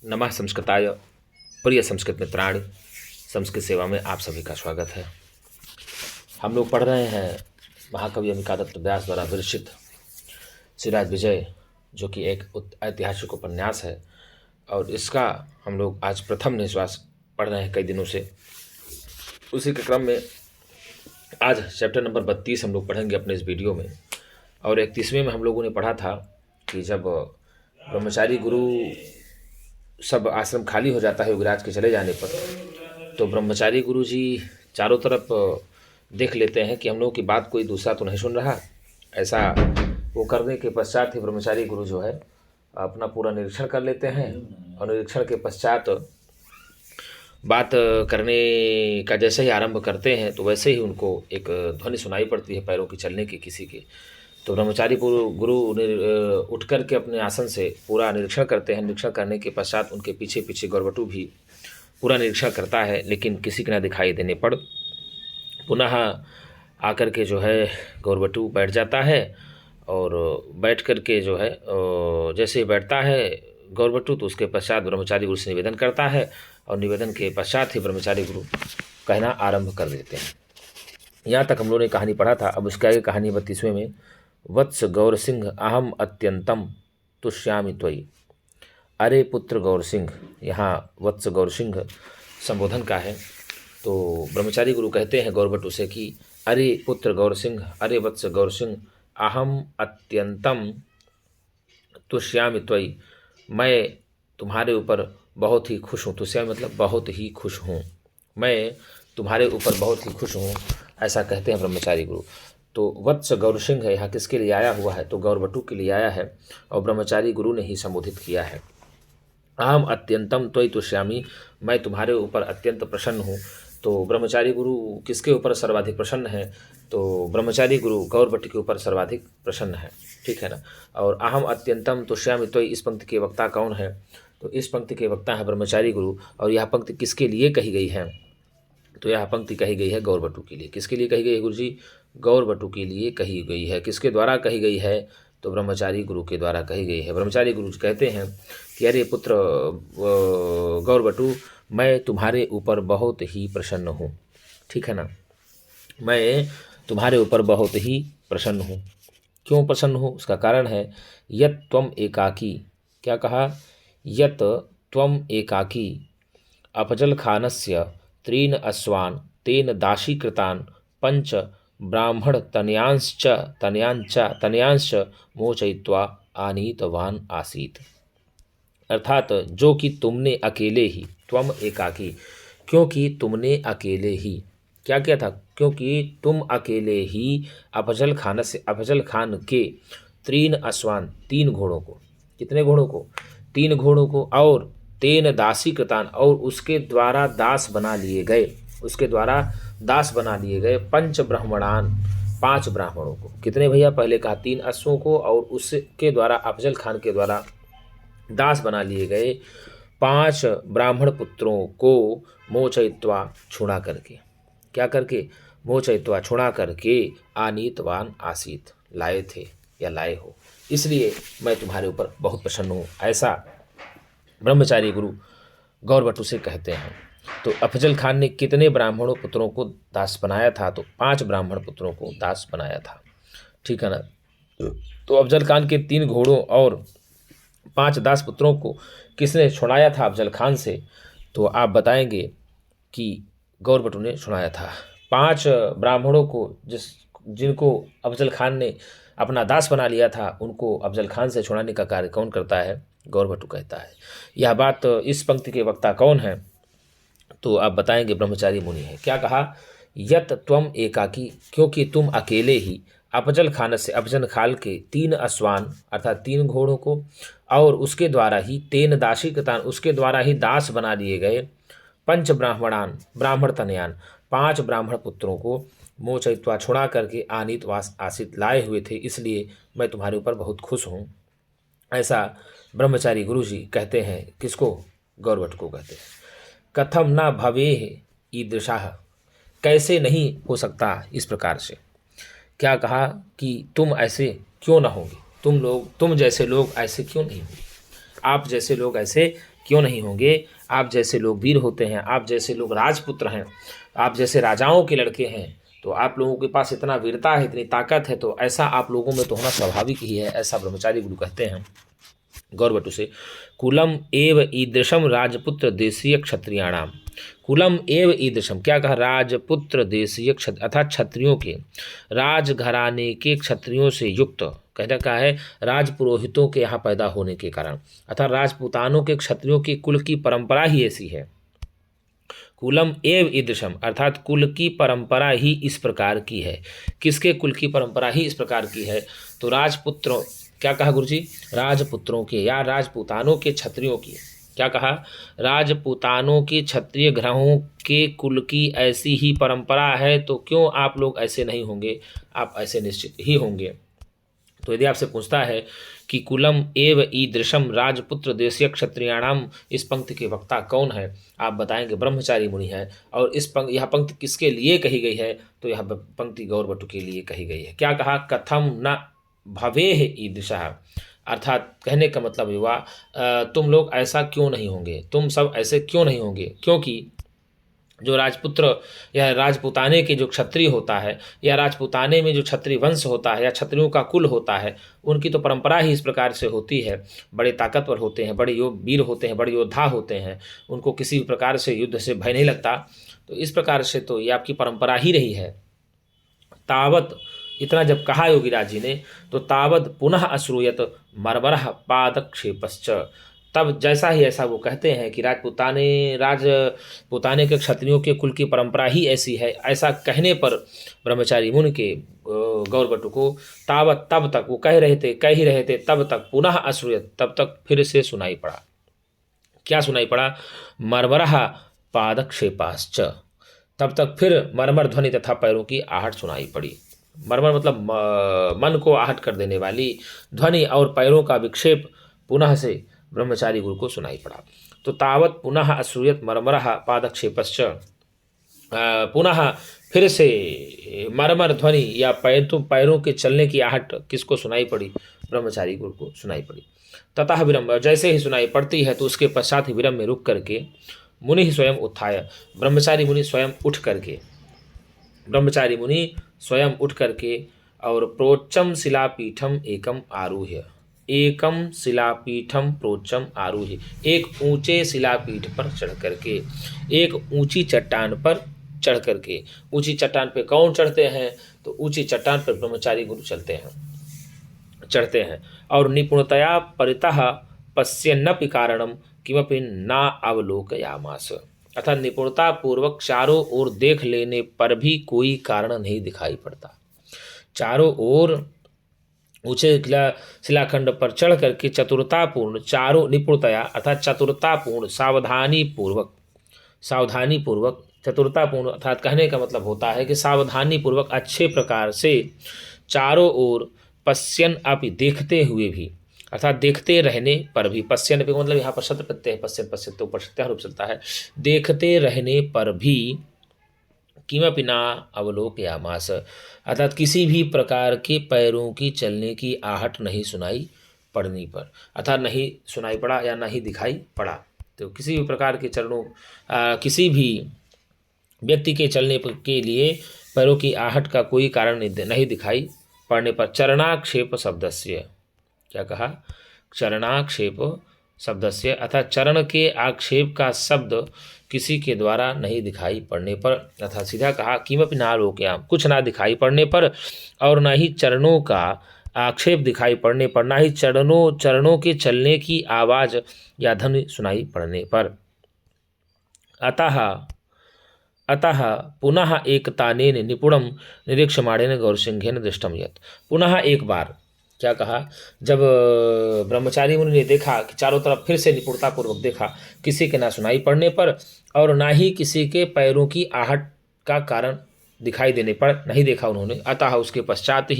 नमः संस्कृताय। प्रिय संस्कृत मित्राणि, संस्कृत सेवा में आप सभी का स्वागत है। हम लोग पढ़ रहे हैं महाकवि अमिकादत्त व्यास द्वारा विरचित सिराज विजय, जो कि एक ऐतिहासिक उपन्यास है। और इसका हम लोग आज प्रथम निश्वास पढ़ रहे हैं कई दिनों से। उसी के क्रम में आज चैप्टर नंबर 32 हम लोग पढ़ेंगे अपने इस वीडियो में। और 31वें में हम लोगों ने पढ़ा था कि जब ब्रह्मचारी गुरु सब आश्रम खाली हो जाता है योगराज के चले जाने पर, तो ब्रह्मचारी गुरु जी चारों तरफ देख लेते हैं कि हम लोगों की बात कोई दूसरा तो नहीं सुन रहा। ऐसा वो करने के पश्चात ही ब्रह्मचारी गुरु जो है अपना पूरा निरीक्षण कर लेते हैं, और निरीक्षण के पश्चात बात करने का जैसे ही आरंभ करते हैं तो वैसे ही उनको एक ध्वनि सुनाई पड़ती है पैरों की चलने की किसी के। तो ब्रह्मचारी गुरु उठ कर के अपने आसन से पूरा निरीक्षण करते हैं। निरीक्षण करने के पश्चात उनके पीछे पीछे गौरवटू भी पूरा निरीक्षण करता है, लेकिन किसी के न दिखाई देने पर पुनः आकर के जो है गौरवटू बैठ जाता है। और बैठ कर के जो है जैसे ही बैठता है गौरवटू, तो उसके पश्चात ब्रह्मचारी गुरु से निवेदन करता है, और निवेदन के पश्चात ही ब्रह्मचारी गुरु कहना आरंभ कर देते हैं। यहाँ तक हम लोगों ने कहानी पढ़ा था। अब उसके आगे कहानी 32वें में, वत्स गौर सिंह अहम अत्यंतम तुष्यामि त्वयि। अरे पुत्र गौर सिंह, यहाँ वत्स गौर सिंह संबोधन का है। तो ब्रह्मचारी गुरु कहते हैं गौरवटू से कि अरे पुत्र गौर सिंह, अरे वत्स गौर सिंह, अहम अत्यंतम तुष्यामि त्वयि, मैं तुम्हारे ऊपर बहुत ही खुश हूँ। तुष्यामि मतलब बहुत ही खुश हूँ, मैं तुम्हारे ऊपर बहुत ही खुश हूँ, ऐसा कहते हैं ब्रह्मचारी गुरु। तो वत्स गौर सिंह है यहाँ किसके लिए आया हुआ है, तो गौरवटू के लिए आया है, और ब्रह्मचारी गुरु ने ही संबोधित किया है। अहम अत्यंतम त्वयि तुष्यामि, मैं तुम्हारे ऊपर अत्यंत प्रसन्न हूँ। तो ब्रह्मचारी गुरु किसके ऊपर सर्वाधिक प्रसन्न है, तो ब्रह्मचारी गुरु गौरवटू के ऊपर सर्वाधिक प्रसन्न है, ठीक है ना। और अहम अत्यंतम तुष्यामि त्वयि, इस पंक्ति के वक्ता कौन है, तो इस पंक्ति के वक्ता है ब्रह्मचारी गुरु। और यह पंक्ति किसके लिए कही गई है, तो यह पंक्ति कही गई है गौरवटू के लिए। किसके लिए कही गई है गुरु जी, गौरवटू के लिए कही गई है। किसके द्वारा कही गई है, तो ब्रह्मचारी गुरु के द्वारा कही गई है। ब्रह्मचारी गुरु कहते हैं कि अरे पुत्र गौरवटू, मैं तुम्हारे ऊपर बहुत ही प्रसन्न हूँ, ठीक है ना। मैं तुम्हारे ऊपर बहुत ही प्रसन्न हूँ। क्यों प्रसन्न हूँ, उसका कारण है यत त्वम एकाकी, क्या कहा, यत त्वम एकाकी अपजल खानस्य त्रीन अश्वान तेन दासीकृतान पंच ब्राह्मण तनयांश्च मोचयित्वा आनीतवान आसीत। अर्थात जो कि तुमने अकेले ही, त्वम एकाकी, क्योंकि तुमने अकेले ही क्या किया था, क्योंकि तुम अकेले ही अफजल खान के तीन अश्वान, तीन घोड़ों को, कितने घोड़ों को, तीन घोड़ों को, और तेन दासी कृतान, और उसके द्वारा दास बना लिए गए, उसके द्वारा दास बना लिए गए, पंच ब्राह्मणान, पांच ब्राह्मणों को। कितने भैया, पहले कहा तीन अश्वों को, और उसके द्वारा अफजल खान के द्वारा दास बना लिए गए पांच ब्राह्मण पुत्रों को मोचयित्वा, छुड़ा करके, क्या करके, मोचयित्वा, छुड़ा करके, आनीतवान आसीत, लाए थे या लाए हो, इसलिए मैं तुम्हारे ऊपर बहुत प्रसन्न हूँ, ऐसा ब्रह्मचारी गुरु गौरवटू से कहते हैं। तो अफजल खान ने कितने ब्राह्मणों पुत्रों को दास बनाया था, तो पांच ब्राह्मण पुत्रों को दास बनाया था, ठीक है ना। तो अफजल खान के तीन घोड़ों और पांच दास पुत्रों को किसने छुड़ाया था अफजल खान से, तो आप बताएंगे कि गौरवटू ने छुड़ाया था। पांच ब्राह्मणों को जिनको अफजल खान ने अपना दास बना लिया था, उनको अफजल खान से छुड़ाने का कार्य कौन करता है, गौरवटू कहता है। यह बात, इस पंक्ति के वक्ता कौन है, तो आप बताएंगे ब्रह्मचारी मुनि है। क्या कहा, यत त्वम एकाकी, क्योंकि तुम अकेले ही, अफजल खान से, अफजल खान के तीन अश्वान अर्थात तीन घोड़ों को, और उसके द्वारा ही तेन दासी कृतान, उसके द्वारा ही दास बना दिए गए, पंच ब्राह्मणान, ब्राह्मण तनयान, पांच ब्राह्मण पुत्रों को, मोचयित्वा, छुड़ा करके, आनीत वास आसित, लाए हुए थे, इसलिए मैं तुम्हारे ऊपर बहुत खुश हूँ, ऐसा ब्रह्मचारी गुरु जी कहते हैं। किसको, गौरवटू को कहते हैं। कथम न भवेह ईदृशाः, कैसे नहीं हो सकता इस प्रकार से, क्या कहा कि तुम ऐसे क्यों ना होंगे, तुम जैसे लोग ऐसे क्यों नहीं होंगे, आप जैसे लोग ऐसे क्यों नहीं होंगे? आप जैसे लोग वीर होते हैं, आप जैसे लोग राजपुत्र हैं, आप जैसे राजाओं के लड़के हैं, तो आप लोगों के पास इतना वीरता है, इतनी ताकत है, तो ऐसा आप लोगों में तो होना स्वाभाविक ही है। ऐसा ब्रह्मचारी गुरु कहते हैं गौरवटु से। कुलम एव ईदृशम राजपुत्र देशीय क्षत्रियाणाम। कुलम एव ईदृशम, क्या कहा? राजपुत्र देशीय क्षत्र अर्थात क्षत्रियों के, राजघराने के क्षत्रियों से युक्त, कहना क्या है? राजपुरोहितों के यहाँ पैदा होने के कारण, अर्थात राजपुतानों के क्षत्रियों की कुल की परंपरा ही ऐसी है। कुलम एव ईदृशम अर्थात कुल की परंपरा ही इस प्रकार की है। किसके कुल की परंपरा ही इस प्रकार की है? तो राजपुत्रों, क्या कहा गुरुजी? राजपुत्रों के या राजपुतानों के क्षत्रियों की। क्या कहा? राजपुतानों के क्षत्रिय ग्रहों के कुल की ऐसी ही परंपरा है, तो क्यों आप लोग ऐसे नहीं होंगे? आप ऐसे निश्चित ही होंगे। तो यदि आपसे पूछता है कि कुलम एव ईदृशम राजपुत्र देशीय क्षत्रियाणाम, इस पंक्ति के वक्ता कौन है? आप बताएंगे ब्रह्मचारी मुनि है। और यह पंक्ति किसके लिए कही गई है? तो यह पंक्ति गौरवटु के लिए कही गई है। क्या कहा? कथम न भवेह ईदृशः, अर्थात कहने का मतलब हुआ तुम लोग ऐसा क्यों नहीं होंगे, तुम सब ऐसे क्यों नहीं होंगे? क्योंकि जो राजपुत्र या राजपुताने के जो क्षत्रिय होता है, या राजपुताने में जो क्षत्रिय वंश होता है या क्षत्रियों का कुल होता है, उनकी तो परंपरा ही इस प्रकार से होती है। बड़े ताकतवर होते हैं, बड़े वीर होते हैं, बड़े योद्धा होते हैं, उनको किसी भी प्रकार से युद्ध से भय नहीं लगता। तो इस प्रकार से तो ये आपकी परंपरा ही रही है। तावत, इतना जब कहा योगीराज जी ने, तो तावत पुनः अश्रूयत मर्मरः पादक्षेपश्च, तब जैसा ही ऐसा वो कहते हैं कि राजपुताने के क्षत्रियों के कुल की परंपरा ही ऐसी है। ऐसा कहने पर ब्रह्मचारी मुनि के गौरवटु को तावत, तब तक वो कह ही रहे थे, तब तक पुनः अश्रूयत, तब तक फिर से सुनाई पड़ा। क्या सुनाई पड़ा? मर्मरः पादक्षेपाश्च, तब तक फिर मरमर ध्वनि तथा पैरों की आहट सुनाई पड़ी। मरमर मतलब मन को आहट कर देने वाली ध्वनि और पैरों का विक्षेप पुनः से ब्रह्मचारी गुरु को सुनाई पड़ा। तो तावत पुनः अश्रूयत मर्मरः पादक्षेपश्च, पुनः फिर से मरमर ध्वनि या पैरों के चलने की आहट किसको सुनाई पड़ी? ब्रह्मचारी गुरु को सुनाई पड़ी। ततः विरम, जैसे ही सुनाई पड़ती है तो उसके पश्चात ही विरम में रुक करके मुनि ही स्वयं उत्थाय, ब्रह्मचारी मुनि स्वयं उठ करके और प्रोच्चम शिलापीठम एकम आरूह्य, एकम शिलापीठम प्रोच्चम आरूह्य, एक ऊंचे शिलापीठ पर चढ़ करके, एक ऊंची चट्टान पर चढ़ करके। ऊंची चट्टान पे कौन चढ़ते हैं? तो ऊंची चट्टान पर ब्रह्मचारी गुरु चढ़ते हैं और निपुणतया परितः पश्यन्नपि कारणम किमपि ना अवलोकयामास, अर्थात निपुणता पूर्वक चारों ओर देख लेने पर भी कोई कारण नहीं दिखाई पड़ता। चारों ओर ऊंचे शिलाखंड पर चढ़ करके चतुरतापूर्ण, चारों निपुणतया अर्थात चतुरतापूर्ण, सावधानी पूर्वक, चतुरतापूर्ण अर्थात कहने का मतलब होता है कि सावधानी पूर्वक अच्छे प्रकार से चारों ओर पश्यन अपि, देखते हुए भी, अर्थात देखते रहने पर भी, पश्यन पे मतलब यहाँ पर शब्द प्रत्यय है, पश्यन पश्यन तो प्रत्यय रूप चलता है, देखते रहने पर भी किमपि ना अवलोकयामास, अर्थात किसी भी प्रकार के पैरों की चलने की आहट नहीं सुनाई पड़ने पर, अर्थात नहीं सुनाई पड़ा या नहीं दिखाई पड़ा। तो किसी भी प्रकार के किसी भी व्यक्ति के चलने के लिए पैरों की आहट का कोई कारण नहीं दिखाई पड़ने पर चरणाक्षेप शब्दस्य, क्या कहा? चरणाक्षेप शब्दस्य, अर्थात चरण के आक्षेप का शब्द किसी के द्वारा नहीं दिखाई पड़ने पर, अर्थात सीधा कहा किमपि ना लोकयाम, कुछ ना दिखाई पड़ने पर, और ना ही चरणों का आक्षेप दिखाई पड़ने पर, ना ही चरणों के चलने की आवाज़ या ध्वनि सुनाई पड़ने पर। अतः पुनः एकतानेन निपुणम निरीक्षमाणेन गौरसिंहेन दृष्टम यत्, पुनः एक बार, क्या कहा? जब ब्रह्मचारी मुनि ने देखा कि चारों तरफ फिर से निपुणतापूर्वक देखा, किसी के ना सुनाई पड़ने पर और ना ही किसी के पैरों की आहट का कारण दिखाई देने पर नहीं देखा उन्होंने। अतः उसके पश्चात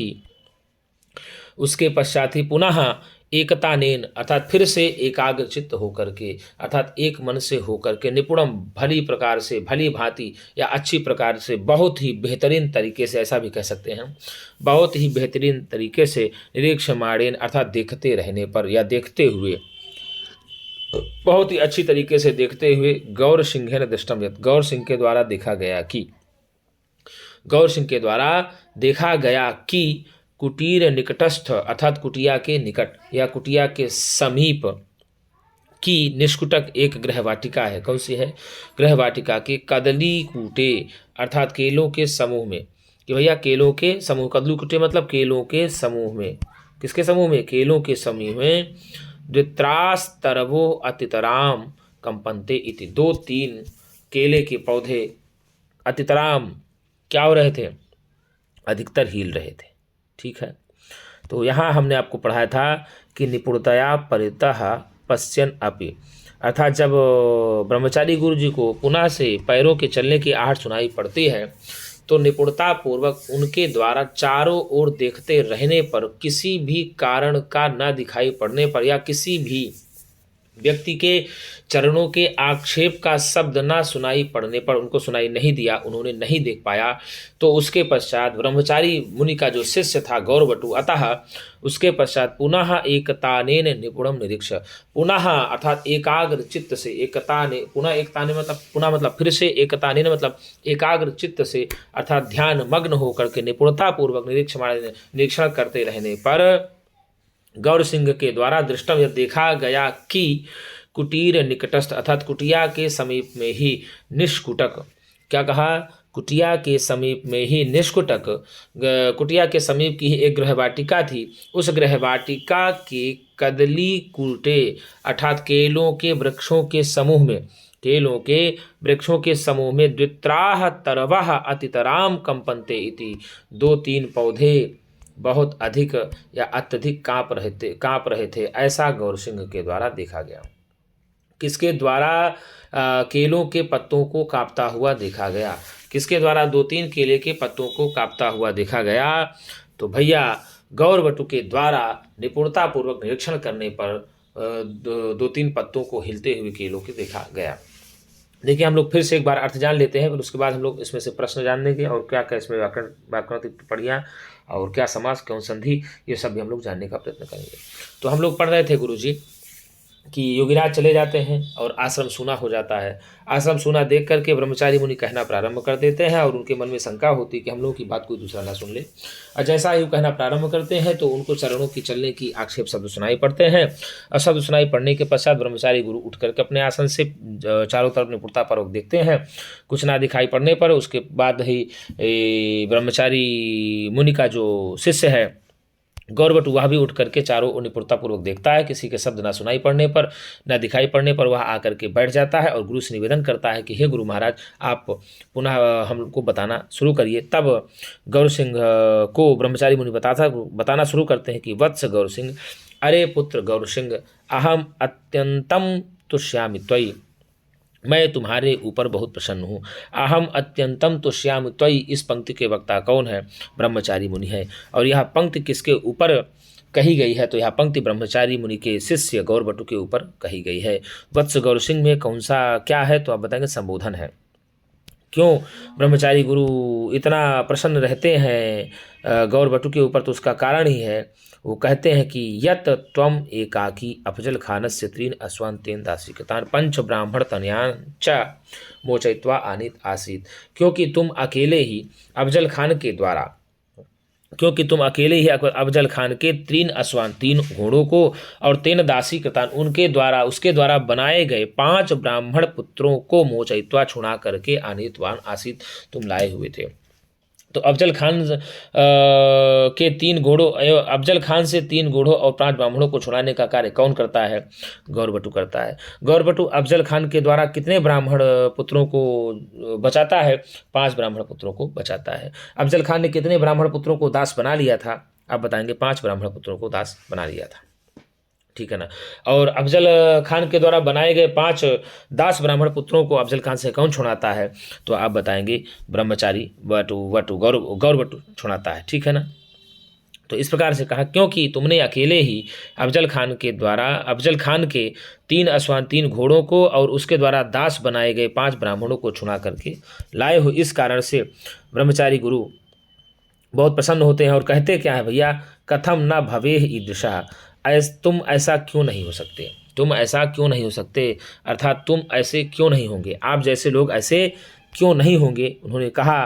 ही पुनः एकतानेन अर्थात फिर से एकाग्रचित्त होकर के, अर्थात एक मन से होकर के, निपुणम भली प्रकार से, भली भांति या अच्छी प्रकार से, बहुत ही बेहतरीन तरीके से, ऐसा भी कह सकते हैं, बहुत ही बेहतरीन तरीके से, निरीक्षमाणेन अर्थात देखते रहने पर या देखते हुए, बहुत ही अच्छी तरीके से देखते हुए गौर सिंह ने दृष्टम यत्, गौर सिंह के द्वारा देखा गया कि कुटीर निकटस्थ अर्थात कुटिया के निकट या कुटिया के समीप की निष्कुटक एक गृहवाटिका है। कौन सी है? गृहवाटिका के कदली कूटे अर्थात केलों के समूह में, कि भैया केलों के समूह, कदली कूटे मतलब केलों के समूह में। किसके समूह में? केलों के समूह में। द्वित्रास्तरवो अतितराम कंपनते इति, 2-3 केले के पौधे अतितराम क्या हो रहे थे? अधिकतर हिल रहे थे। ठीक है, तो यहाँ हमने आपको पढ़ाया था कि निपुणतया परितः पश्यन अपि, अर्थात जब ब्रह्मचारी गुरु जी को पुनः से पैरों के चलने की आहट सुनाई पड़ती है तो निपुणता पूर्वक उनके द्वारा चारों ओर देखते रहने पर, किसी भी कारण का न दिखाई पड़ने पर या किसी भी व्यक्ति के चरणों के आक्षेप का शब्द ना सुनाई पड़ने पर, उनको सुनाई नहीं दिया, उन्होंने नहीं देख पाया, तो उसके पश्चात ब्रह्मचारी मुनि का जो शिष्य था गौरवटु, अतः उसके पश्चात पुनः एकतानेन निपुणम निरीक्ष, पुनः अर्थात एकाग्र चित्त से, एकताने पुनः एकताने मतलब पुनः मतलब फिर से, एकतानेन मतलब एकाग्र चित्त से अर्थात ध्यान मग्न होकर के निपुणतापूर्वक निरीक्षण करते रहने पर गौर सिंह के द्वारा दृष्टम यह देखा गया कि कुटीर निकटस्थ अर्थात कुटिया के समीप में ही निष्कुटक, क्या कहा? कुटिया के समीप में ही निष्कुटक, कुटिया के समीप की ही एक गृहवाटिका थी। उस गृहवाटिका के कदली कुलटे अर्थात केलों के वृक्षों के समूह में, केलों के वृक्षों के समूह में द्वित्राह तरवः अतितराम कंपनते इति, 2-3 पौधे बहुत अधिक या अत्यधिक कांप रहे थे, ऐसा गौर सिंह के द्वारा देखा गया। किसके द्वारा? केलों के पत्तों को कांपता हुआ देखा गया। किसके द्वारा? 2-3 केले के पत्तों को कांपता हुआ देखा गया। तो भैया गौरवटु के द्वारा निपुणतापूर्वक निरीक्षण करने पर 2-3 पत्तों को हिलते हुए केलों के देखा गया। देखिए, हम लोग फिर से एक बार अर्थ जान लेते हैं, फिर उसके बाद हम लोग इसमें से प्रश्न जान लेंगे और क्या क्या इसमें व्याकरण टिप्पणियाँ और क्या समास, क्यों संधि, ये सब भी हम लोग जानने का प्रयत्न करेंगे। तो हम लोग पढ़ रहे थे गुरुजी कि योगीराज चले जाते हैं और आश्रम सूना हो जाता है। आश्रम सूना देख करके ब्रह्मचारी मुनि कहना प्रारंभ कर देते हैं और उनके मन में शंका होती है कि हम लोगों की बात कोई दूसरा ना सुन ले। और जैसा ही वो कहना प्रारंभ करते हैं तो उनको चरणों की चलने की आक्षेप शब्द सुनाई पड़ते हैं और शब्द सुनाई पड़ने के पश्चात ब्रह्मचारी गुरु उठ करके अपने आसन से चारों तरफ निपुणतापूर्वक देखते हैं। कुछ ना दिखाई पड़ने पर उसके बाद ही ब्रह्मचारी मुनि का जो शिष्य है गौरवटु, वह भी उठ करके चारों ओर निपुणतापूर्वक देखता है। किसी के शब्द ना सुनाई पड़ने पर, ना दिखाई पड़ने पर वह आकर के बैठ जाता है और गुरु से निवेदन करता है कि हे गुरु महाराज, आप पुनः हमको बताना शुरू करिए। तब गौर सिंह को ब्रह्मचारी मुनि बताना शुरू करते हैं कि वत्स गौर सिंह, अरे पुत्र गौर सिंह, अहम अत्यंतम तुष्यामि त्वयि, मैं तुम्हारे ऊपर बहुत प्रसन्न हूँ। अहम अत्यंतम तुष्यामि त्वयि, इस पंक्ति के वक्ता कौन है? ब्रह्मचारी मुनि है। और यह पंक्ति किसके ऊपर कही गई है? तो यह पंक्ति ब्रह्मचारी मुनि के शिष्य गौरवटु के ऊपर कही गई है। वत्स गौर सिंह में कौन सा क्या है? तो आप बताएंगे संबोधन है। क्यों ब्रह्मचारी गुरु इतना प्रसन्न रहते हैं गौरवटु के ऊपर? तो उसका कारण ही है, वो कहते हैं कि यत त्वम एकाकी अफजल खानस्य 3 अश्वान तेन दासिकतान पंच ब्राह्मण तनयान च मोचयित्वा आनीत आसीत, क्योंकि तुम अकेले ही अफजल खान के 3 अश्वान 3 घोड़ों को और 3 दासी कृतान उसके द्वारा बनाए गए 5 ब्राह्मण पुत्रों को मोचयित्वा छुड़ा करके आनीतवान आसीत, तुम लाए हुए थे। तो अफजल खान के 3 घोड़ों, अफजल खान से 3 घोड़ों और 5 ब्राह्मणों को छुड़ाने का कार्य कौन करता है? गौरवटु करता है। गौरवटु अफजल खान के द्वारा कितने ब्राह्मण पुत्रों को बचाता है? 5 ब्राह्मण पुत्रों को बचाता है। अफजल खान ने कितने ब्राह्मण पुत्रों को दास बना लिया था? आप बताएंगे 5 ब्राह्मण पुत्रों को दास बना लिया था, ठीक है ना। और अफजल खान के द्वारा बनाए गए 5 दास ब्राह्मण पुत्रों को अफजल खान से कौन छुड़ाता है? तो आप बताएंगे ब्रह्मचारी गौरवटु छुड़ाता है, ठीक है ना। तो इस प्रकार से कहा, क्योंकि तुमने अकेले ही अफजल खान के 3 अश्वान 3 घोड़ों को और उसके द्वारा दास बनाए गए 5 ब्राह्मणों को छुड़ा करके लाए हो। इस कारण से ब्रह्मचारी गुरु बहुत प्रसन्न होते हैं और कहते क्या है भैया, कथम न भवेह ईदृशा, तुम ऐसा क्यों नहीं हो सकते? तुम ऐसा क्यों नहीं हो सकते, अर्थात तुम ऐसे क्यों नहीं होंगे, आप जैसे लोग ऐसे क्यों नहीं होंगे। उन्होंने कहा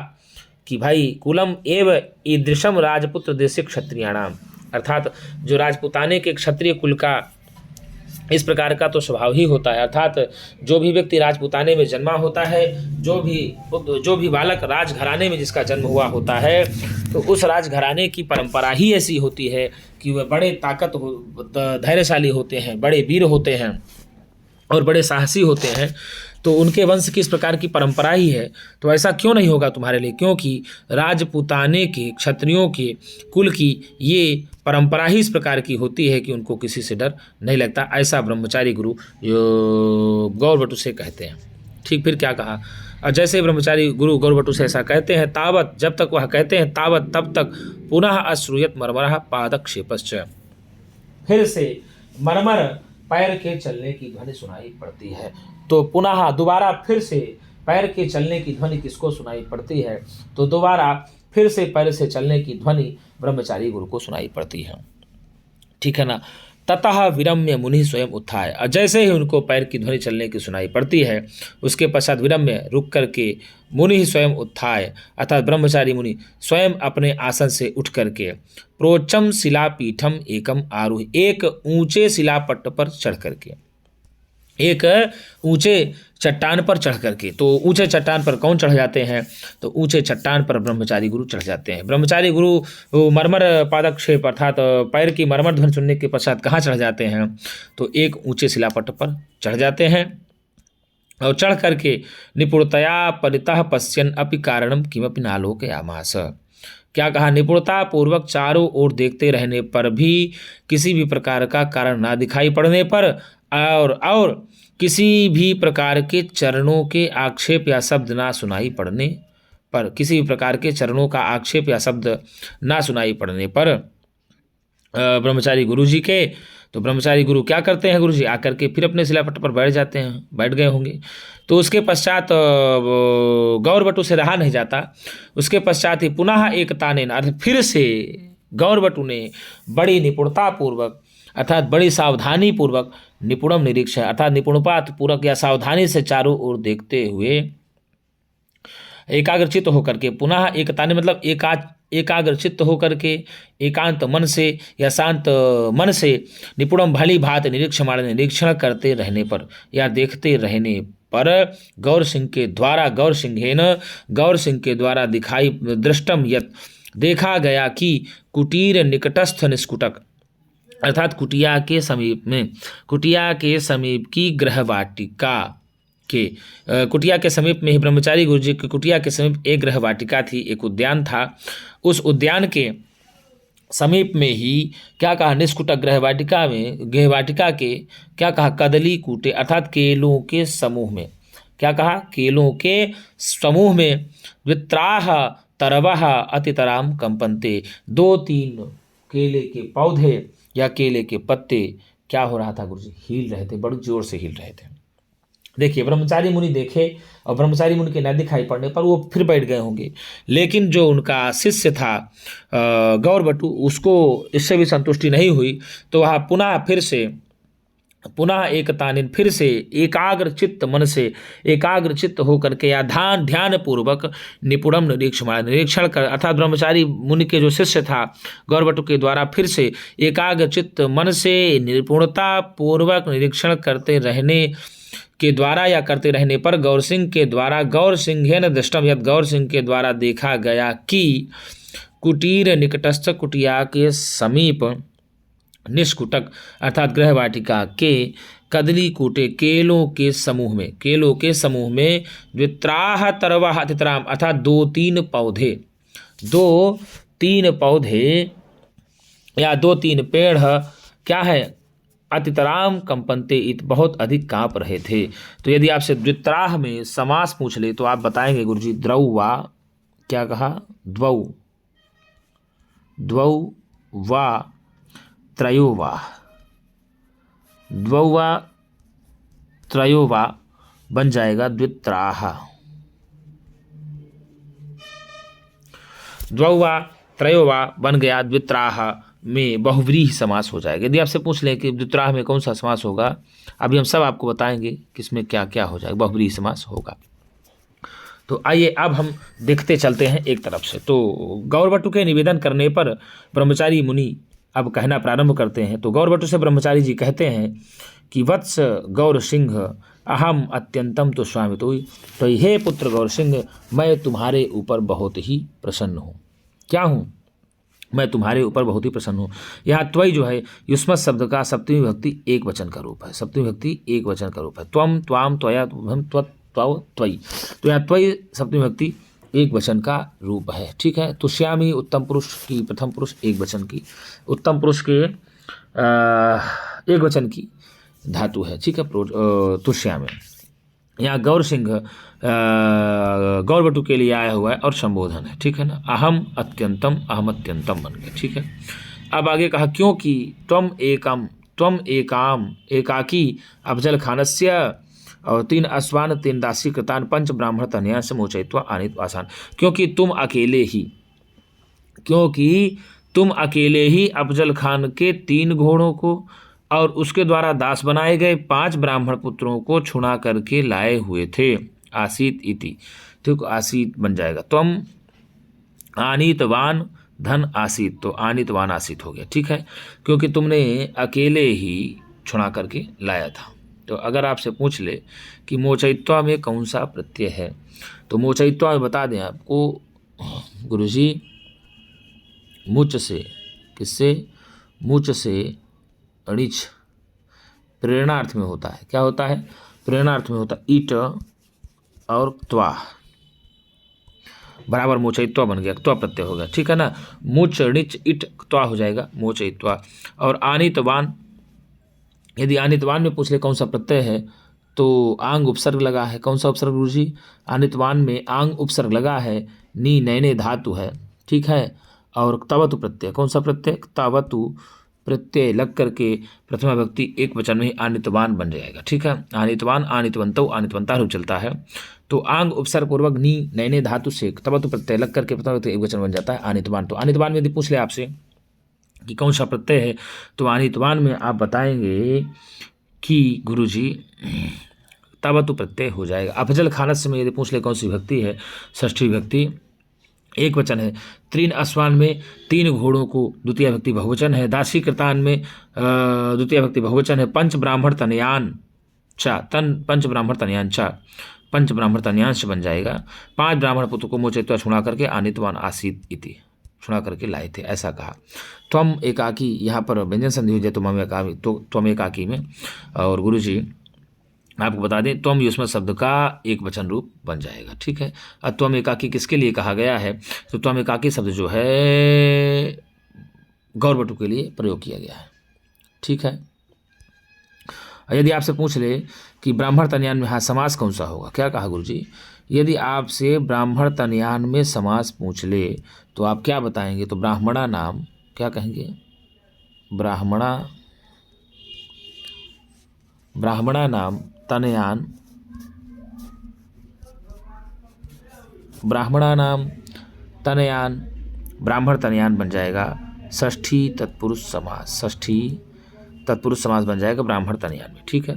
कि भाई कुलम एव ईदृशम राजपुत्र देश क्षत्रियाणाम, अर्थात जो राजपुताने के क्षत्रिय कुल का इस प्रकार का तो स्वभाव ही होता है, अर्थात जो भी व्यक्ति राजपुताने में जन्मा होता है, जो भी बालक राजघराने में जिसका जन्म हुआ होता है, तो उस राजघराने की परंपरा ही ऐसी होती है कि वह बड़े धैर्यशाली होते हैं, बड़े वीर होते हैं और बड़े साहसी होते हैं। तो उनके वंश की इस प्रकार की परंपरा ही है। तो ऐसा क्यों नहीं होगा तुम्हारे लिए, क्योंकि राजपुताने के क्षत्रियों के कुल की ये परंपरा ही इस प्रकार की होती है कि उनको किसी से डर नहीं लगता। ऐसा ब्रह्मचारी गुरु गौरवटु से कहते हैं। ठीक, फिर क्या कहा, और जैसे ब्रह्मचारी गुरु गौरवटु से ऐसा कहते हैं, तावत, जब तक वह कहते हैं तावत तब तक पुनः अश्रूयत मर्मरः पादक्षेपश्च, फिर से मरमर पैर के चलने की ध्वनि सुनाई पड़ती है। तो पुनः दोबारा फिर से पैर के चलने की ध्वनि किसको सुनाई पड़ती है, तो दोबारा फिर से पैर से चलने की ध्वनि ब्रह्मचारी गुरु को सुनाई पड़ती है। ठीक है ना। ततः विरम्य मुनि स्वयं उत्थाय, और जैसे ही उनको पैर की ध्वनि चलने की सुनाई पड़ती है, उसके पश्चात विरम्य रुक करके मुनि स्वयं उत्थाय, अर्थात ब्रह्मचारी मुनि स्वयं अपने आसन से उठ करके प्रोचम शिलापीठम एकम आरूह, एक ऊंचे शिलापट्ट पर चढ़ करके, एक ऊंचे चट्टान पर चढ़ करके, तो ऊंचे चट्टान पर कौन चढ़ जाते हैं, तो ऊंचे चट्टान पर ब्रह्मचारी गुरु चढ़ जाते हैं। ब्रह्मचारी गुरु मरमर पादक्षेप अर्थात पैर की मरमर ध्वनि सुनने के पश्चात कहाँ चढ़ जाते हैं, तो एक ऊंचे शिलापट्ट पर चढ़ जाते हैं और चढ़ करके निपुणतया परितः पश्यन् अपि कारणम किमपि नालोकयामास, क्या कहा, निपुणता पूर्वक चारों ओर देखते रहने पर भी किसी भी प्रकार का कारण ना दिखाई पड़ने पर और किसी भी प्रकार के चरणों के आक्षेप या शब्द ना सुनाई पड़ने पर, किसी भी प्रकार के चरणों का आक्षेप या शब्द ना सुनाई पड़ने पर ब्रह्मचारी गुरु जी के, तो ब्रह्मचारी गुरु क्या करते हैं, गुरु जी आकर के फिर अपने शिलापट्ट पर बैठ जाते हैं, बैठ गए होंगे। तो उसके पश्चात गौरवटु से रहा नहीं जाता, उसके पश्चात ही पुनः एक तानेन, अर्थात फिर से गौरवटु ने बड़ी निपुणता पूर्वक अर्थात बड़ी सावधानी पूर्वक निपुणम निरीक्षण अर्थात निपुणपात पूर्वक या सावधानी से चारों ओर देखते हुए एकाग्रचित्त होकर के, पुनः एक ताने मतलब एकाग्रचित्त होकर के एकांत मन से या शांत मन से निपुणम भली भांति निरीक्षण करते रहने पर या देखते रहने पर गौर सिंह के द्वारा दिखाई दृष्टम यत, देखा गया कि कुटीर निकटस्थ निष्कुटक अर्थात कुटिया के समीप की गृहवाटिका के कुटिया के समीप में ही ब्रह्मचारी गुरु जी की कुटिया के समीप एक गृहवाटिका थी, एक उद्यान था। उस उद्यान के समीप में ही क्या कहा, निष्कुटक गृहवाटिका के क्या कहा, कदली कूटे अर्थात केलों के समूह में, क्या कहा, केलों के समूह में वित्राह तरवह अतितराम कंपनते, 2-3 केले के पौधे या केले के पत्ते क्या हो रहा था गुरुजी, हिल रहे थे, बड़ी जोर से हिल रहे थे। देखिए ब्रह्मचारी मुनि देखे और ब्रह्मचारी मुनि के न दिखाई पड़ने पर वो फिर बैठ गए होंगे, लेकिन जो उनका शिष्य था गौरवटु, उसको इससे भी संतुष्टि नहीं हुई, तो वह पुनः एक तानिन फिर से एकाग्रचित्त मन से एकाग्रचित्त होकर के या ध्यान पूर्वक निपुणम निरीक्षण कर अर्थात ब्रह्मचारी मुनि के जो शिष्य था गौरवटु के द्वारा फिर से एकाग्रचित्त मन से निपुणता पूर्वक निरीक्षण करते रहने के द्वारा या करते रहने पर गौर सिंह ने दृष्टम यद, गौर सिंह के द्वारा देखा गया कि कुटीर निकटस्थ कुटिया के समीप निष्कुटक अर्थात गृहवाटिका के कदली कूटे केलों के समूह में द्वित्राह तरवाह अतितराम अर्थात 2-3 पौधे या 2-3 पेड़ क्या है, अतितराम कंपनते इत बहुत अधिक कांप रहे थे। तो यदि आपसे द्वित्राह में समास पूछ ले तो आप बताएंगे गुरुजी द्रौवा, क्या कहा, द्वौ वा त्रयोवा बन जाएगा द्वित्राह, द्वौवा त्रयोवा बन गया द्वित्राह, में बहुव्रीहि समास हो जाएगा। यदि आपसे पूछ लें कि द्वित्राह में कौन सा समास होगा, अभी हम सब आपको बताएंगे कि इसमें क्या क्या हो जाएगा, बहुव्रीहि समास होगा। तो आइए अब हम देखते चलते हैं एक तरफ से। तो गौरवटु के निवेदन करने पर ब्रह्मचारी मुनि अब कहना प्रारंभ करते हैं। तो गौरवटु से ब्रह्मचारी जी कहते हैं कि वत्स गौर सिंह अहम अत्यंतम तो स्वामी तो हे पुत्र गौर सिंह, मैं तुम्हारे ऊपर बहुत ही प्रसन्न हूँ। क्या हूँ? मैं तुम्हारे ऊपर बहुत ही प्रसन्न हूँ। यहाँ त्वयि जो है युष्मत् शब्द का सप्तमी विभक्ति एक वचन का रूप है। सप्तमी विभक्ति एक वचन का रूप है। त्वम त्वाम त्वया तुभम त्वत् त्वौ त्वयि। तो यहाँ त्वयि सप्तमी विभक्ति एक वचन का रूप है। ठीक है। तुष्यामी उत्तम पुरुष की प्रथम पुरुष एक वचन की, उत्तम पुरुष के एक वचन की धातु है। ठीक है। तुष्यामी। यहाँ गौर सिंह गौरवटु के लिए आया हुआ है और संबोधन है। ठीक है ना। अहम अत्यंतम बन गया। ठीक है। अब आगे कहा क्योंकि त्वम एकाम एकाकी अफजल खानस्य और 3 अश्वान 3 दासी कृतान 5 ब्राह्मण तनया से मोचयित्वा आनीत आसान। क्योंकि तुम अकेले ही अफजल खान के 3 घोड़ों को और उसके द्वारा दास बनाए गए 5 ब्राह्मण पुत्रों को छुड़ा करके लाए हुए थे। आसीत इति। ठीक, आसीत बन जाएगा। तुम आनीतवान धन आसीत, तो आनीतवान आसीत हो गया। ठीक है। क्योंकि तुमने अकेले ही छुड़ा करके लाया था। तो अगर आपसे पूछ ले कि मोचयित्वा में कौन सा प्रत्यय है, तो मोचयित्वा में बता दें आपको गुरुजी, मुच से, किससे? मुच से अणिच प्रेरणार्थ में होता है। क्या होता है? प्रेरणार्थ में होता है। ईट और त्वा बराबर मोचयित्वा बन गया, त्वा प्रत्यय हो गया। ठीक है ना। मुच णिच इट त्वा हो जाएगा मोचयित्वा। और आनीतवान, यदि आनीतवान में पूछ ले कौन सा प्रत्यय है, तो आंग उपसर्ग लगा है। कौन सा उपसर्ग गुरुजी? आनीतवान में आंग उपसर्ग लगा है, नी नैने धातु है। ठीक है। और तवतु प्रत्यय, कौन सा प्रत्यय? तवतु प्रत्यय लग करके प्रथमा विभक्ति एक वचन में ही आनीतवान बन जाएगा। ठीक है। आनीतवान आनीतवंतो आनीतवंता रूप चलता है। तो आंग उपसर्ग पूर्वक नी नैने धातु से तवतु प्रत्यय लग करके प्रथमा विभक्ति एक वचन बन जाता है आनीतवान। तो आनीतवान में यदि पूछ ले आपसे कि कौन सा प्रत्यय है, तो आनीतवान में आप बताएंगे कि गुरुजी तवतु प्रत्यय हो जाएगा। अफजल खानस में यदि पूछ ले कौन सी विभक्ति है, षष्ठी विभक्ति एक वचन है। 3 अश्वान में 3 घोड़ों को द्वितीय विभक्ति बहुवचन है। दासी कृतान में द्वितीय विभक्ति बहुवचन है। 5 ब्राह्मण तनयान चा, 5 ब्राह्मण तनयान चा, 5 ब्राह्मण तनयांश बन जाएगा। 5 ब्राह्मण पुत्र को मोचयित्वा छुड़ा करके आनीतवान आसीत इति, छुड़ा करके लाए थे, ऐसा कहा। त्वम एकाकी, यहाँ पर व्यंजन संधि हो जाए तो त्वम एकाकी में। और गुरुजी आपको बता दें त्वम युष्मत् शब्द का एक वचन रूप बन जाएगा। ठीक है। अब त्वम एकाकी किसके लिए कहा गया है, तो त्वम एकाकी शब्द जो है गौरवटु के लिए प्रयोग किया गया है। ठीक है। यदि आपसे पूछ ले कि ब्राह्मण तनयान में हाँ समास कौन सा होगा, क्या कहा गुरुजी? यदि आपसे ब्राह्मण तनयान में समास पूछ ले तो आप क्या बताएंगे? तो ब्राह्मणा नाम, क्या कहेंगे? ब्राह्मणा नाम तनयान, ब्राह्मणा नाम तनयान, ब्राह्मण तनयान बन जाएगा षष्ठी तत्पुरुष समास। षष्ठी तत्पुरुष समास बन जाएगा ब्राह्मण तनयान में। ठीक है।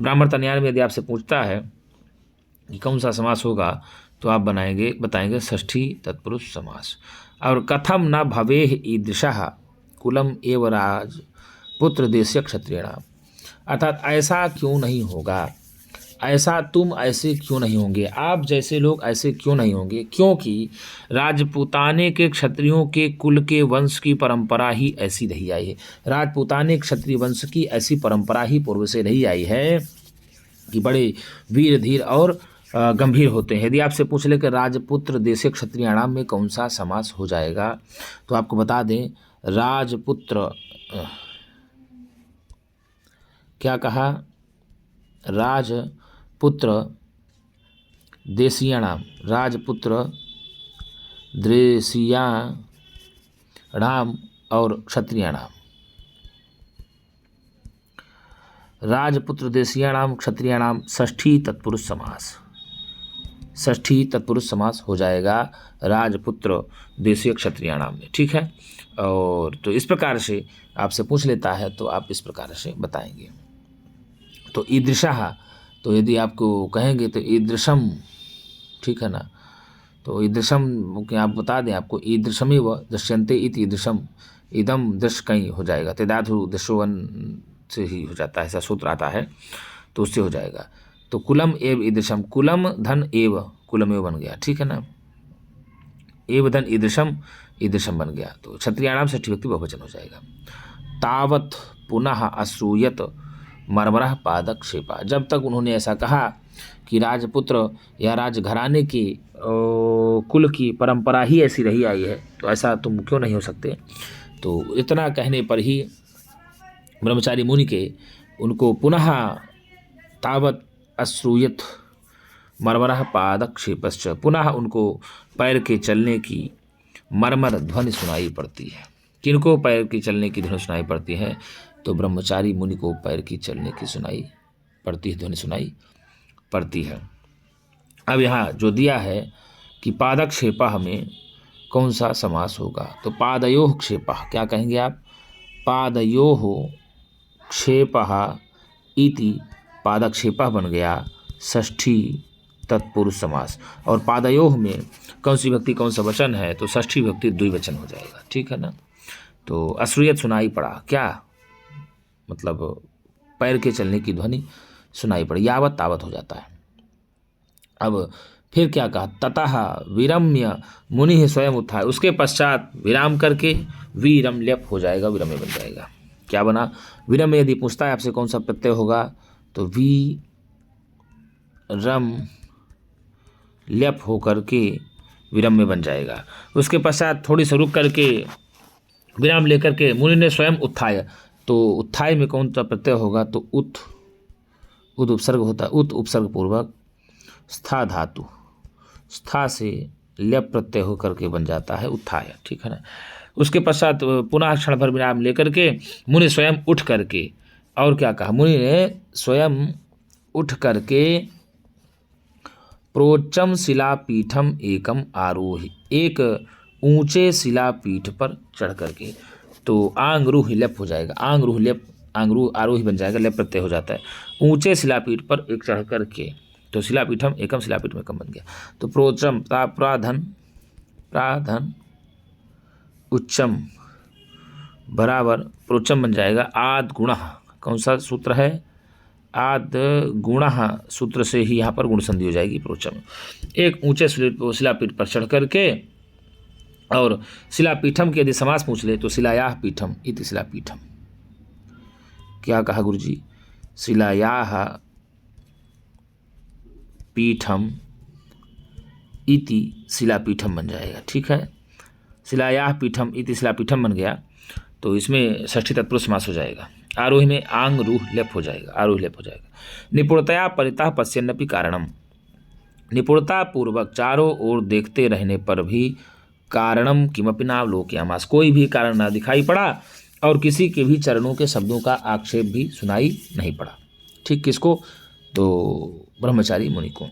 ब्राह्मण तनयान में यदि आपसे पूछता है कि कौन सा समास होगा, तो आप बताएंगे षष्ठी तत्पुरुष समास। और कथम न भवेह ईदृशः कुलम एव राज पुत्र देशीय क्षत्रियणाम, अर्थात ऐसा क्यों नहीं होगा, तुम ऐसे क्यों नहीं होंगे, आप जैसे लोग ऐसे क्यों नहीं होंगे, क्योंकि राजपूताने के क्षत्रियों के कुल के वंश की परंपरा ही ऐसी रही आई है। राजपूताने क्षत्रिय वंश की ऐसी परंपरा ही पूर्व से रही आई है कि बड़े वीर धीर और गंभीर होते हैं। यदि आपसे पूछ ले कि राजपुत्र देशीय क्षत्रियाणाम में कौन सा समास हो जाएगा, तो आपको बता दें राजपुत्र, क्या कहा? राजपुत्र देशीयाणाम, राजपुत्र देशीयाणाम और क्षत्रियाणाम, राजपुत्र देशीयाणाम क्षत्रियाणाम षष्ठी तत्पुरुष समास, षष्ठी तत्पुरुष समास हो जाएगा राजपुत्र देशीय क्षत्रियाणाम में। ठीक है। और तो इस प्रकार से आपसे पूछ लेता है तो आप इस प्रकार से बताएंगे। तो ईदृशः, तो यदि आपको कहेंगे तो ईदृशम, ठीक है ना, तो ईदृशम कि आप बता दें आपको ईदृशमेव दृश्यन्ते इति ईदृशम, इदम दृश्य कहीं हो जाएगा, तेदाधु दृश्यवन से ही हो जाता है, ऐसा सूत्र आता है, तो उससे हो जाएगा। तो कुलम एव ईदृशम, कुलम धन एव, कुलमेव बन गया, ठीक है ना, एव धन ईदृशम, ईदृशम बन गया। तो क्षत्रियाणाम षष्ठी व्यक्ति बहुवचन हो जाएगा। तावत पुनः अश्रूयत मर्मरः पादक्षेपा, जब तक उन्होंने ऐसा कहा कि राजपुत्र या राजघराने की कुल की परंपरा ही ऐसी रही आई है, तो ऐसा तुम क्यों नहीं हो सकते। तो इतना कहने पर ही ब्रह्मचारी मुनि के उनको पुनः तावत अश्रूयत मर्मरः पादक्षेपश्च, पुनः उनको पैर के चलने की मरमर ध्वनि सुनाई पड़ती है। किनको पैर की चलने की ध्वनि सुनाई पड़ती है, तो ब्रह्मचारी मुनि को पैर की चलने की सुनाई पड़ती है, ध्वनि सुनाई पड़ती है। अब यहाँ जो दिया है कि पादक्षेपः में कौन सा समास होगा, तो पादयोः क्षेपः, क्या कहेंगे आप, पादयोः क्षेपः इति पादक्षेपः बन गया षष्ठी तत्पुरुष समास। और पादयोः में कौन सी व्यक्ति कौन सा वचन है, तो षष्ठी व्यक्ति द्विवचन हो जाएगा, ठीक है ना। तो अश्रूयत सुनाई पड़ा, क्या मतलब पैर के चलने की ध्वनि सुनाई पड़ी, यावत तावत हो जाता है। अब फिर क्या कहा, ततः विरम्य मुनि स्वयं उत्थाय, उसके पश्चात विराम करके वीरम लेप हो जाएगा, विरम्य बन जाएगा। क्या बना, विरम्य यदि पूछता है आपसे कौन सा प्रत्यय होगा, तो वी रम लेप होकर के विरम्य बन जाएगा। उसके पश्चात थोड़ी सी रुक करके विराम लेकर के मुनि ने स्वयं उत्थाय, तो उत्थाय में कौन सा प्रत्यय होगा, तो उत उपसर्ग होता है, उत उपसर्ग पूर्वक स्था धातु, स्था से लेप प्रत्यय होकर के बन जाता है उत्थाय, ठीक है ना। उसके पश्चात पुनः क्षण भर विराम लेकर के मुनि स्वयं उठ करके, और क्या कहा, मुनि ने स्वयं उठ करके प्रोच्चम शिलापीठम एकम आरोही, एक ऊंचे शिलापीठ पर चढ़ करके, तो आंगरूह लेप हो जाएगा, आंगरूह लेप, आंगरूह आरोही बन जाएगा, लेप प्रत्यय हो जाता है, ऊंचे शिलापीठ पर एक चढ़ करके, तो शिलापीठम एकम, शिलापीठ में कम बन गया। तो प्रोच्चम प्राधन, प्राधन उच्चम बराबर प्रोच्चम बन जाएगा, आद गुण, कौन सा सूत्र है, आद गुण सूत्र से ही यहाँ पर गुण संधि हो जाएगी, प्रोच्चम, एक ऊंचे शिलापीठ पर चढ़ करके। और शिलापीठम के यदि समास पूछ ले तो शिलायाः पीठम इति शिलापीठम, क्या कहा गुरुजी, शिलायाः पीठम इति शिलापीठम बन जाएगा, ठीक है, शिलायाः पीठम इति शिलापीठम बन गया। तो इसमें षष्ठी तत्पुरुष समास हो जाएगा। आरोही में आंग रूह लेप हो जाएगा, आरोही लेप हो जाएगा। निपुणतया परितः पश्यन्नपि कारणम, निपुणता पूर्वक चारों ओर देखते रहने पर भी कारणम किमपि नावलोकयामास, कोई भी कारण ना दिखाई पड़ा और किसी के भी चरणों के शब्दों का आक्षेप भी सुनाई नहीं पड़ा, ठीक, किसको, तो ब्रह्मचारी मुनि को।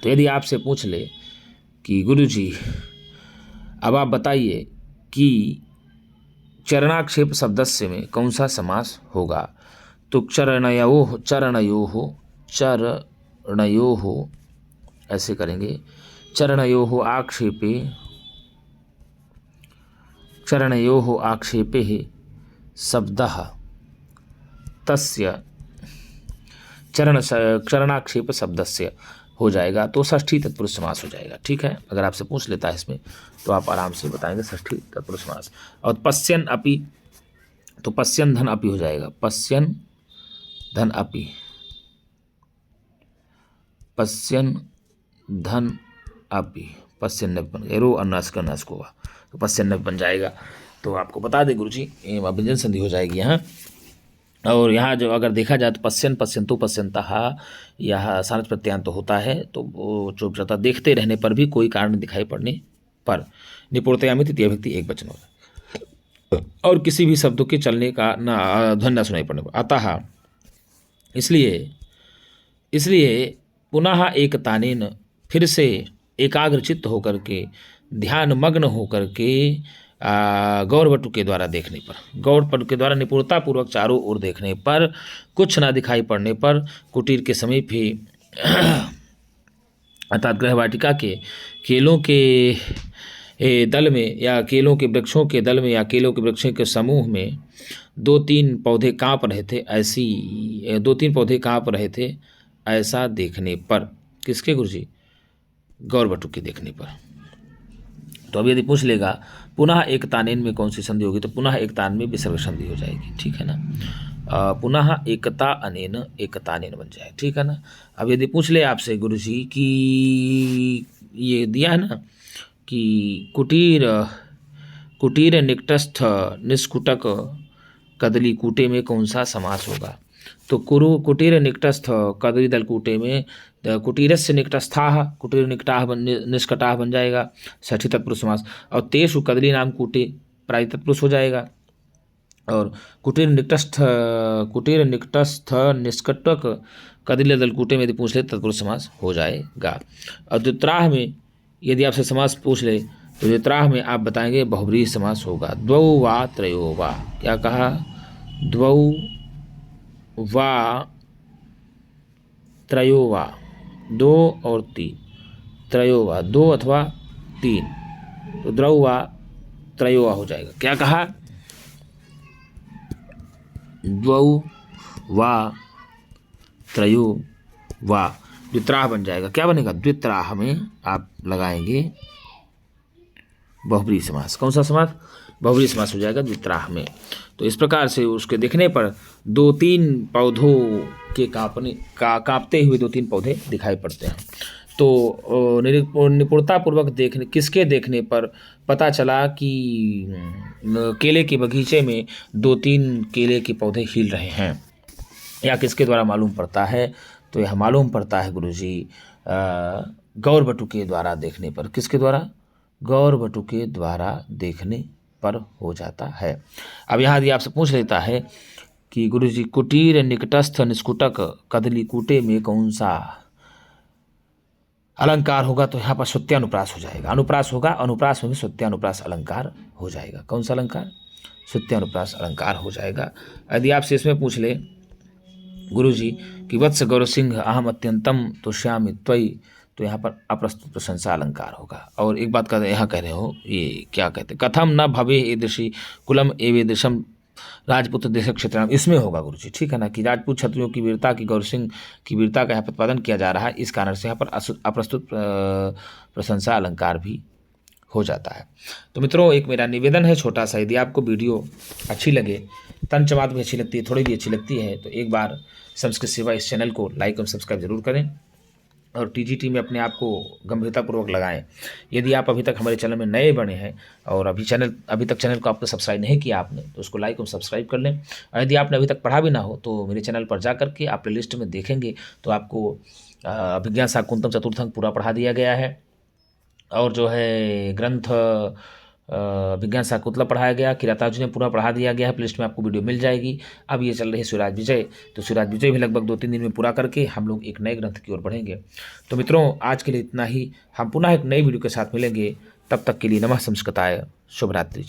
तो यदि आपसे पूछ ले कि गुरुजी अब आप बताइए कि चरणाक्षेप शब्दस्य में कौन सा समास होगा, तो चरणयोः, चरणयोः, चरणयोः ऐसे करेंगे, चरणयोः आक्षेपे, चरणयोः आक्षेपे शब्दः तस्य चरणाक्षेप शब्दस्य हो जाएगा, तो षष्ठी तत्पुरुष समास हो जाएगा, ठीक है। अगर आपसे पूछ लेता है इसमें तो आप आराम से बताएंगे षष्ठी तत्पुरुष समास। और पश्यन अपि, तो पश्यन धन अपि हो जाएगा, पश्यन धन अपि, पश्यन धन अपि, पश्यन बन गया, रो अन्नास का नास को हुआ, तो पश्यन बन जाएगा। तो आपको बता दें गुरुजी व्यंजन संधि हो जाएगी यहाँ। और यहाँ जो अगर देखा जाए तो पश्यन, पश्यंतु, पश्यंतः, यह सानस प्रत्यांत तो होता है, तो वो जो जाता देखते रहने पर भी कोई कारण दिखाई पड़ने पर निपुणतयामि तृतीय व्यक्ति एक वचन होगा, और किसी भी शब्दों के चलने का ना ध्वनि न सुनाई पड़ने पर, अतः इसलिए पुनः एक तानेन, फिर से एकाग्रचित्त होकर के, ध्यान मग्न होकर के गौर वटु के द्वारा देखने पर, गौर वटु के द्वारा निपुणतापूर्वक चारों ओर देखने पर, कुछ ना दिखाई पड़ने पर, कुटीर के समीप ही अर्थात गृहवाटिका के केलों के दल में या केलों के वृक्षों के दल में या केलों के वृक्षों के समूह में 2-3 पौधे काँप रहे थे, ऐसी 2-3 पौधे काँप रहे थे ऐसा देखने पर। किसके गुरुजी? गौर वटु के देखने पर। तो अब यदि पूछ लेगा पुनः एक तानेन में कौन सी संधि होगी, तो पुनः एक तान में विसर्ग संधि हो जाएगी, ठीक है ना। पुनः एकता अनेन एकतानेन बन जाए, ठीक है ना। अब यदि पूछ ले आपसे गुरुजी कि ये दिया है ना कि कुटीर निकटस्थ निष्कुटक कदली कूटे में कौन सा समास होगा, तो कुटीर निकटस्थ कदली दल कूटे में कुटीरस्य निकटस्थाः कुटीर निकटाः निष्कटाः बन जाएगा, षष्ठी तत्पुरुष समास। और तेषु कदली नाम कूटे प्राय तत्पुरुष हो जाएगा। और कुटीर निकटस्थ निष्कटक कदली दल कूटे में यदि पूछ ले तत्पुरुष समास हो जाएगा। और द्वित्राह में यदि आपसे समास पूछ ले तो द्वित्राह में आप बताएंगे बहुब्रीहि समास होगा। द्वौ वा त्रयो वा, क्या कहा? द्वौ वा त्रयो वा, 2 और 3, त्रयो वा 2 अथवा 3, तो द्वौ वा त्रयो वा हो जाएगा। क्या कहा? द्वौ वा त्रयो वा, द्वित्राह बन जाएगा। क्या बनेगा? द्वित्राह में आप लगाएंगे बहुब्रीहि समास। कौन सा समास? बहुब्रीहि समास हो जाएगा द्वित्राह में। तो इस प्रकार से उसके देखने पर 2-3 पौधों के कांपते हुए 2-3 पौधे दिखाई पड़ते हैं। तो निपुणतापूर्वक देखने, किसके देखने पर पता चला कि केले के बगीचे में 2-3 केले के पौधे हिल रहे हैं, या किसके द्वारा मालूम पड़ता है? तो यह मालूम पड़ता है गुरुजी गौर वटु के द्वारा देखने पर। किसके द्वारा? गौर वटु के द्वारा देखने पर हो जाता है। अब यहाँ यदि आपसे पूछ लेता है कि गुरुजी कुटीर निकटस्थ निष्कुटक कदली कूटे में कौन सा अलंकार होगा, तो यहाँ पर सुत्यानुप्रास हो जाएगा। अनुप्रास होगा, अनुप्रास में भी सुत्यानुप्रास अलंकार हो जाएगा। कौन सा अलंकार? सुत्यानुप्रास अलंकार हो जाएगा। यदि आपसे इसमें पूछ ले गुरुजी कि वत्स गौर सिंह अहम अत्यंतम तुष्यामि त्वयि, तो यहाँ पर अप्रस्तुत प्रशंसा अलंकार होगा। और एक बात यहाँ कह रहे हो, ये क्या कहते, कथम न भवे ईदृशी कुलम एवेदृशम राजपुत्र देश क्षेत्र, इसमें होगा गुरुजी, ठीक है ना, कि राजपूत क्षत्रियों की वीरता की, गौर सिंह की वीरता का यहाँ प्रतिपादन किया जा रहा है, इस कारण से यहाँ पर अप्रस्तुत प्रशंसा अलंकार भी हो जाता है। तो मित्रों, एक मेरा निवेदन है छोटा सा, यदि आपको वीडियो अच्छी लगे, तंचमात भी अच्छी लगती है, थोड़ी भी अच्छी लगती है, तो एक बार संस्कृत सेवा इस चैनल को लाइक और सब्सक्राइब जरूर करें और टीजीटी में अपने आप को गंभीरतापूर्वक लगाएं। यदि आप अभी तक हमारे चैनल में नए बने हैं और अभी तक चैनल को आपको सब्सक्राइब नहीं किया आपने, तो उसको लाइक और सब्सक्राइब कर लें। और यदि आपने अभी तक पढ़ा भी ना हो तो मेरे चैनल पर जा करके आप प्लेलिस्ट में देखेंगे तो आपको अभिज्ञान शाकुंतलम चतुर्थंक पूरा पढ़ा दिया गया है, और जो है ग्रंथ विज्ञान शाकुंतलम पढ़ाया गया, किरातार्जुनीय पूरा पढ़ा दिया गया है। प्लेलिस्ट में आपको वीडियो मिल जाएगी। अब ये चल रही है सूर्यराज विजय, तो सूर्यराज विजय भी लगभग 2-3 दिन में पूरा करके हम लोग एक नए ग्रंथ की ओर बढ़ेंगे। तो मित्रों, आज के लिए इतना ही। हम पुनः एक नई वीडियो के साथ मिलेंगे। तब तक के लिए नमः संस्कृताय, शुभ रात्रि।